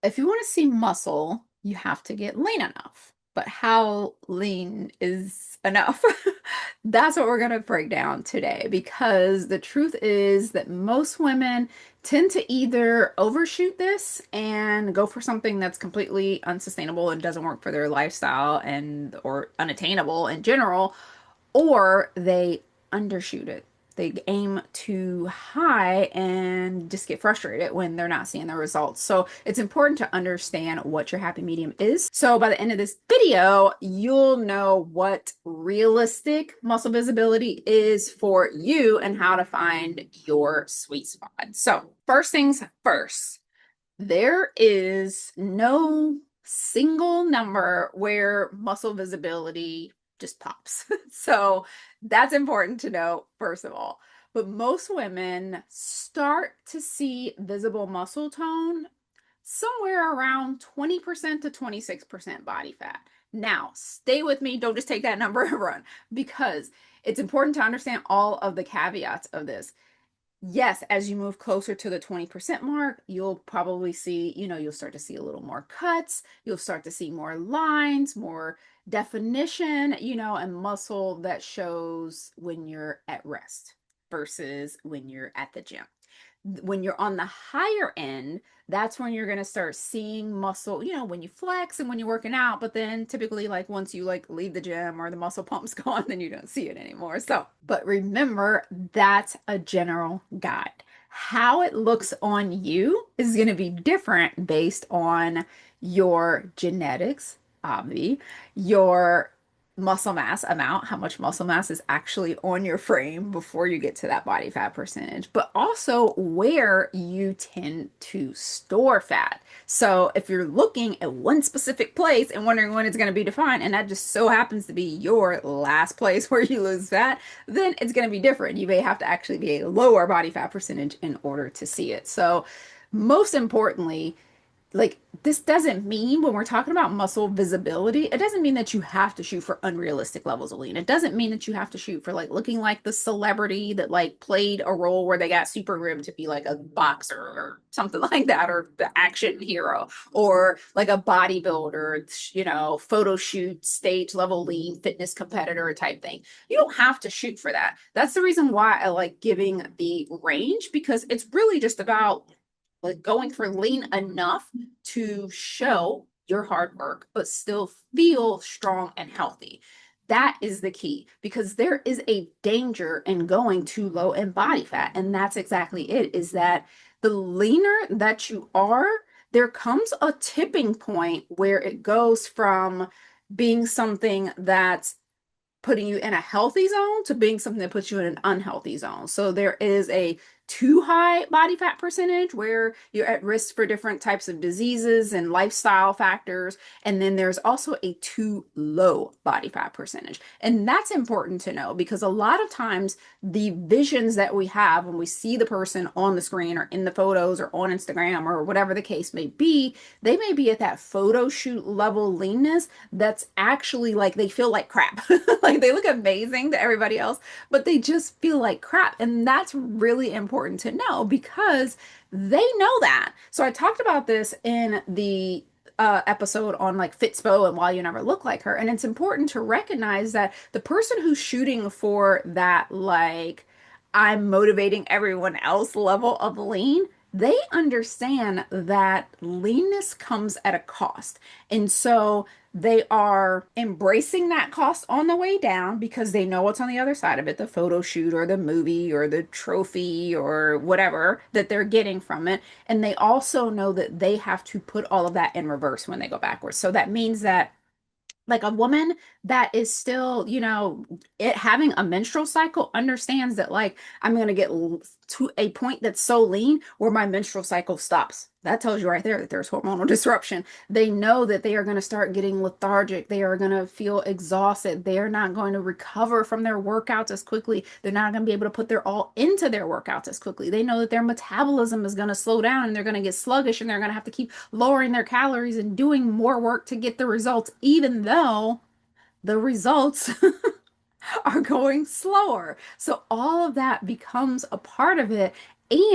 If you want to see muscle, you have to get lean enough. But how lean is enough? That's what we're going to break down today because the truth is that most women tend to either overshoot this and go for something that's completely unsustainable and doesn't work for their lifestyle and or unattainable in general, or they undershoot it. They aim too high and just get frustrated when they're not seeing the results. So it's important to understand what your happy medium is. So by the end of this video, you'll know what realistic muscle visibility is for you and how to find your sweet spot. So first things first, there is no single number where muscle visibility just pops. So that's important to know, first of all. But most women start to see visible muscle tone somewhere around 20% to 26% body fat. Now, stay with me. Don't just take that number and run because it's important to understand all of the caveats of this. Yes, as you move closer to the 20% mark, you'll probably see, you'll start to see a little more cuts. You'll start to see more lines, more definition, and muscle that shows when you're at rest versus when you're at the gym. When you're on the higher end, that's when you're going to start seeing muscle, when you flex and when you're working out. But then typically, like once you like leave the gym or the muscle pump's gone, then you don't see it anymore. So, but remember, that's a general guide. How it looks on you is going to be different based on your genetics, obviously, your muscle mass amount, how much muscle mass is actually on your frame before you get to that body fat percentage, but also where you tend to store fat. So if you're looking at one specific place and wondering when it's going to be defined, and that just so happens to be your last place where you lose fat, then it's going to be different. You may have to actually be a lower body fat percentage in order to see it. So most importantly, like this doesn't mean when we're talking about muscle visibility, it doesn't mean that you have to shoot for unrealistic levels of lean. It doesn't mean that you have to shoot for like looking like the celebrity that like played a role where they got super ripped to be like a boxer or something like that, or the action hero, or like a bodybuilder, photo shoot, stage level lean fitness competitor type thing. You don't have to shoot for that. That's the reason why I like giving the range, because it's really just about like going for lean enough to show your hard work, but still feel strong and healthy. That is the key because there is a danger in going too low in body fat. And that's exactly it, is that the leaner that you are, there comes a tipping point where it goes from being something that's putting you in a healthy zone to being something that puts you in an unhealthy zone. So there is a too high body fat percentage where you're at risk for different types of diseases and lifestyle factors. And then there's also a too low body fat percentage. And that's important to know because a lot of times the visions that we have when we see the person on the screen or in the photos or on Instagram or whatever the case may be, they may be at that photo shoot level leanness that's actually like they feel like crap. Like they look amazing to everybody else, but they just feel like crap. And that's really important to know because they know that. So I talked about this in the episode on like Fitspo and why you never look like her. And it's important to recognize that the person who's shooting for that, like, I'm motivating everyone else level of lean, they understand that leanness comes at a cost. And so they are embracing that cost on the way down because they know what's on the other side of it, the photo shoot or the movie or the trophy or whatever that they're getting from it. And they also know that they have to put all of that in reverse when they go backwards. So that means that like a woman that is still, it having a menstrual cycle understands that like I'm going to get to a point that's so lean where my menstrual cycle stops. That tells you right there that there's hormonal disruption. They know that they are going to start getting lethargic. They are going to feel exhausted. They are not going to recover from their workouts as quickly. They're not going to be able to put their all into their workouts as quickly. They know that their metabolism is going to slow down and they're going to get sluggish and they're going to have to keep lowering their calories and doing more work to get the results, even though the results are going slower. So all of that becomes a part of it.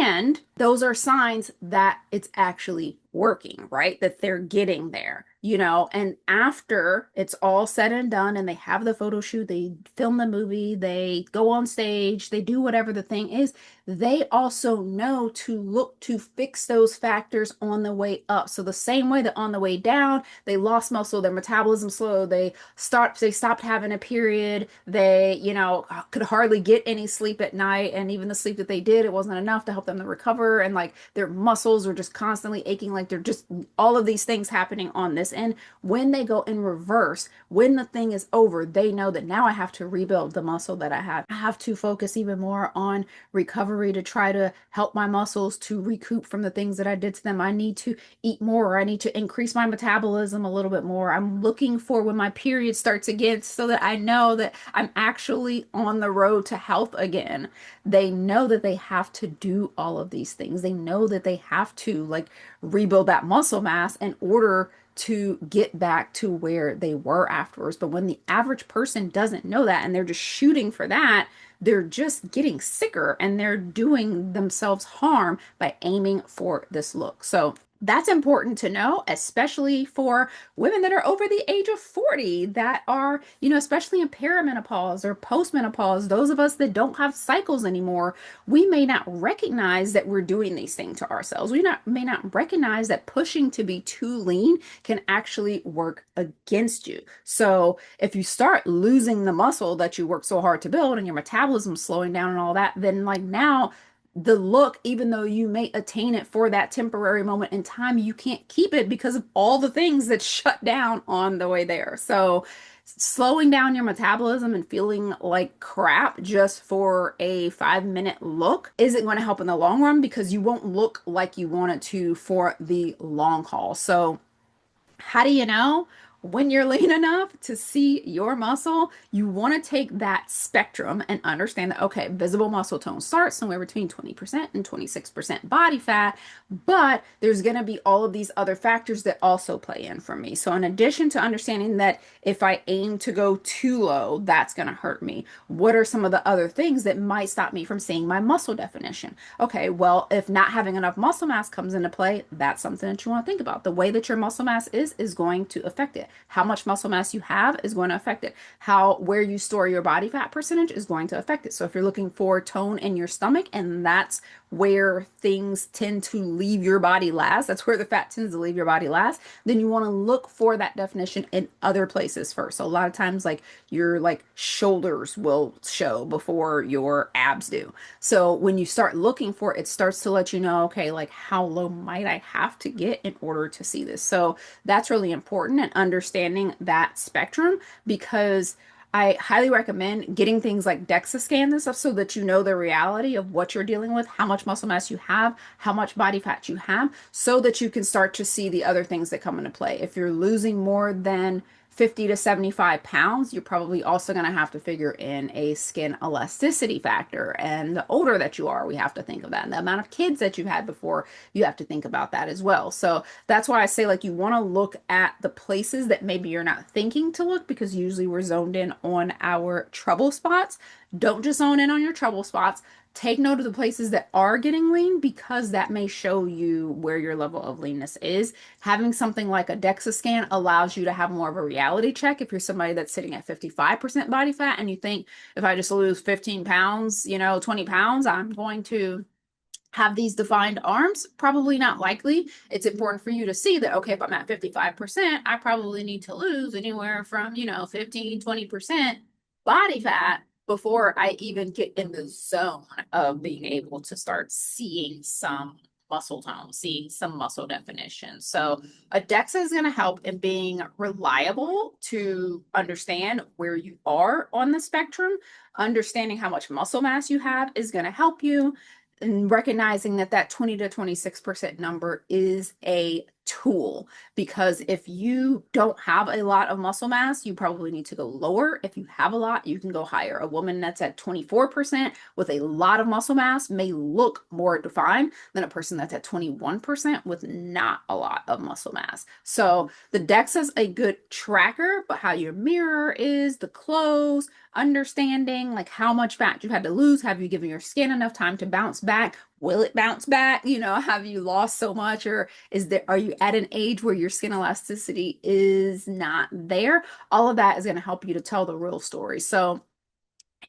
And those are signs that it's actually working, right? That they're getting there, you know, and after it's all said and done and they have the photo shoot, they film the movie, they go on stage, they do whatever the thing is, they also know to look to fix those factors on the way up. So the same way that on the way down, they lost muscle, their metabolism slowed, they stopped having a period, they, you know, could hardly get any sleep at night, and even the sleep that they did, it wasn't enough to help them to recover, and like their muscles were just constantly aching, like they're just all of these things happening on this end. When they go in reverse, when the thing is over, they know that now I have to rebuild the muscle that I had. I have to focus even more on recovery to try to help my muscles to recoup from the things that I did to them. I need to eat more. I need to increase my metabolism a little bit more. I'm looking for when my period starts again so that I know that I'm actually on the road to health again. They know that they have to do all of these things. They know that they have to like rebuild that muscle mass in order to get back to where they were afterwards. But when the average person doesn't know that and they're just shooting for that, they're just getting sicker and they're doing themselves harm by aiming for this look. So that's important to know, especially for women that are over the age of 40 that are, you know, especially in perimenopause or postmenopause, those of us that don't have cycles anymore, we may not recognize that we're doing these things to ourselves. May not recognize that pushing to be too lean can actually work against you. So if you start losing the muscle that you worked so hard to build and your metabolism slowing down and all that, then like now the look, even though you may attain it for that temporary moment in time, you can't keep it because of all the things that shut down on the way there. So, slowing down your metabolism and feeling like crap just for a 5 minute look isn't going to help in the long run because you won't look like you want it to for the long haul. So, how do you know when you're lean enough to see your muscle? You want to take that spectrum and understand that, okay, visible muscle tone starts somewhere between 20% and 26% body fat, but there's going to be all of these other factors that also play in for me. So, in addition to understanding that if I aim to go too low, that's going to hurt me, what are some of the other things that might stop me from seeing my muscle definition? Okay, well, if not having enough muscle mass comes into play, that's something that you want to think about. The way that your muscle mass is going to affect it. How much muscle mass you have is going to affect it. Where you store your body fat percentage is going to affect it. So if you're looking for tone in your stomach and that's where things tend to leave your body last, that's where the fat tends to leave your body last, then you want to look for that definition in other places first. So a lot of times like your like shoulders will show before your abs do. So when you start looking for it, it starts to let you know, okay, like how low might I have to get in order to see this? So that's really important and understanding that spectrum, because I highly recommend getting things like DEXA scans and stuff so that you know the reality of what you're dealing with, how much muscle mass you have, how much body fat you have, so that you can start to see the other things that come into play. If you're losing more than 50 to 75 pounds, you're probably also going to have to figure in a skin elasticity factor. And the older that you are, we have to think of that. And the amount of kids that you've had before, you have to think about that as well. So that's why I say like you want to look at the places that maybe you're not thinking to look, because usually we're zoned in on our trouble spots. Don't just zone in on your trouble spots. Take note of the places that are getting lean, because that may show you where your level of leanness is. Having something like a DEXA scan allows you to have more of a reality check. If you're somebody that's sitting at 55% body fat and you think if I just lose 15 pounds, you know, 20 pounds, I'm going to have these defined arms, probably not likely. It's important for you to see that, okay, if I'm at 55%, I probably need to lose anywhere from, you know, 15, 20% body fat before I even get in the zone of being able to start seeing some muscle tone, seeing some muscle definition. So a DEXA is going to help in being reliable to understand where you are on the spectrum. Understanding how much muscle mass you have is going to help you, and recognizing that that 20 to 26% number is a tool, because if you don't have a lot of muscle mass, you probably need to go lower. If you have a lot, you can go higher. A woman that's at 24% with a lot of muscle mass may look more defined than a person that's at 21% with not a lot of muscle mass. So the DEXA is a good tracker, but how your mirror is, the clothes, understanding like how much fat you had to lose, have you given your skin enough time to bounce back, Will it bounce back? Have you lost so much, or are you at an age where your skin elasticity is not there? All of that is going to help you to tell the real story. So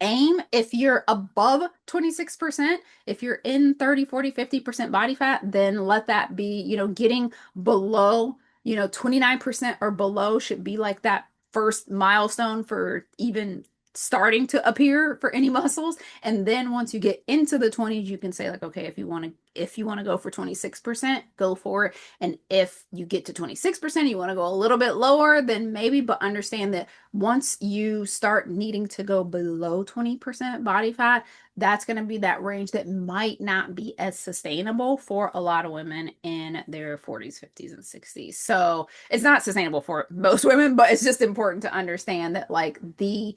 aim if you're above 26%, if you're in 30, 40, 50% body fat, then let that be, getting below, 29% or below should be like that first milestone for even starting to appear for any muscles. And then once you get into the 20s, you can say like, okay, if you want to go for 26%, go for it. And if you get to 26%, you want to go a little bit lower, then maybe, but understand that once you start needing to go below 20% body fat, that's going to be that range that might not be as sustainable for a lot of women in their 40s, 50s, and 60s. So it's not sustainable for most women, but it's just important to understand that like the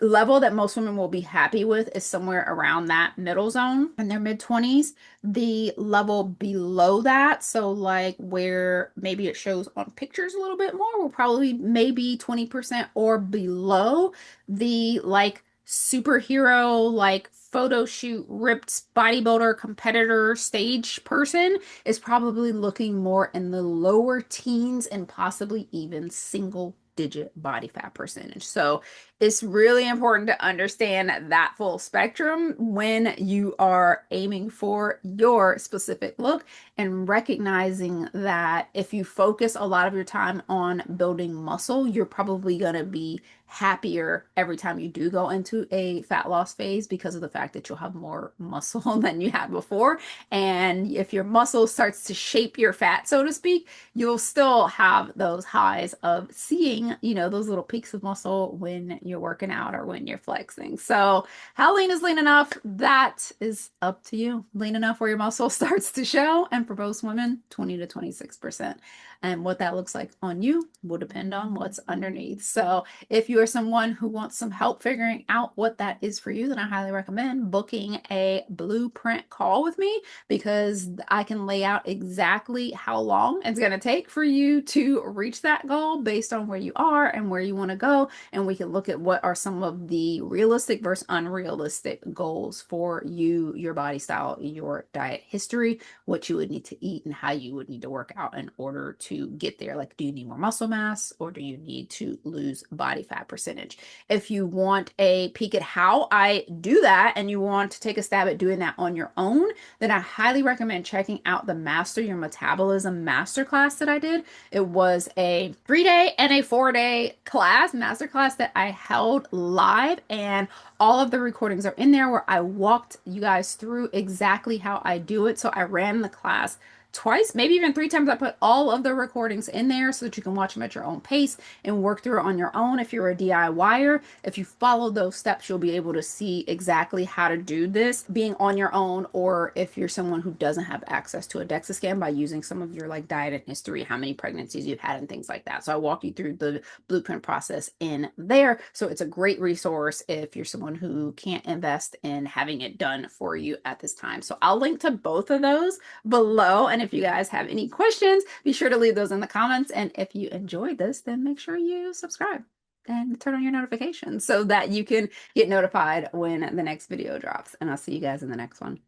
level that most women will be happy with is somewhere around that middle zone in their mid 20s. The level below that, so like where maybe it shows on pictures a little bit more, will probably maybe 20% or below. The like superhero, like photo shoot ripped bodybuilder competitor stage person is probably looking more in the lower teens and possibly even single digit body fat percentage. So it's really important to understand that full spectrum when you are aiming for your specific look, and recognizing that if you focus a lot of your time on building muscle, you're probably going to be happier every time you do go into a fat loss phase because of the fact that you'll have more muscle than you had before. And if your muscle starts to shape your fat, so to speak, you'll still have those highs of seeing, those little peaks of muscle when you're working out or when you're flexing. So, how lean is lean enough? That is up to you. Lean enough where your muscle starts to show, and for most women, 20 to 26%. And what that looks like on you will depend on what's underneath. So, if you are someone who wants some help figuring out what that is for you, then I highly recommend booking a blueprint call with me, because I can lay out exactly how long it's going to take for you to reach that goal based on where you are and where you want to go. And we can look at what are some of the realistic versus unrealistic goals for you, your body style, your diet history, what you would need to eat, and how you would need to work out in order to get there. Like, do you need more muscle mass, or do you need to lose body fat percentage? If you want a peek at how I do that and you want to take a stab at doing that on your own, then I highly recommend checking out the Master Your Metabolism Masterclass that I did. It was a 3-day and a 4-day masterclass that I held live, and all of the recordings are in there where I walked you guys through exactly how I do it. So I ran the class twice, maybe even 3 times. I put all of the recordings in there so that you can watch them at your own pace and work through it on your own. If you're a DIYer, if you follow those steps, you'll be able to see exactly how to do this being on your own, or if you're someone who doesn't have access to a DEXA scan, by using some of your like diet and history, how many pregnancies you've had and things like that. So I walk you through the blueprint process in there. So it's a great resource if you're someone who can't invest in having it done for you at this time. So I'll link to both of those below. And if you guys have any questions, be sure to leave those in the comments. And if you enjoyed this, then make sure you subscribe and turn on your notifications so that you can get notified when the next video drops. And I'll see you guys in the next one.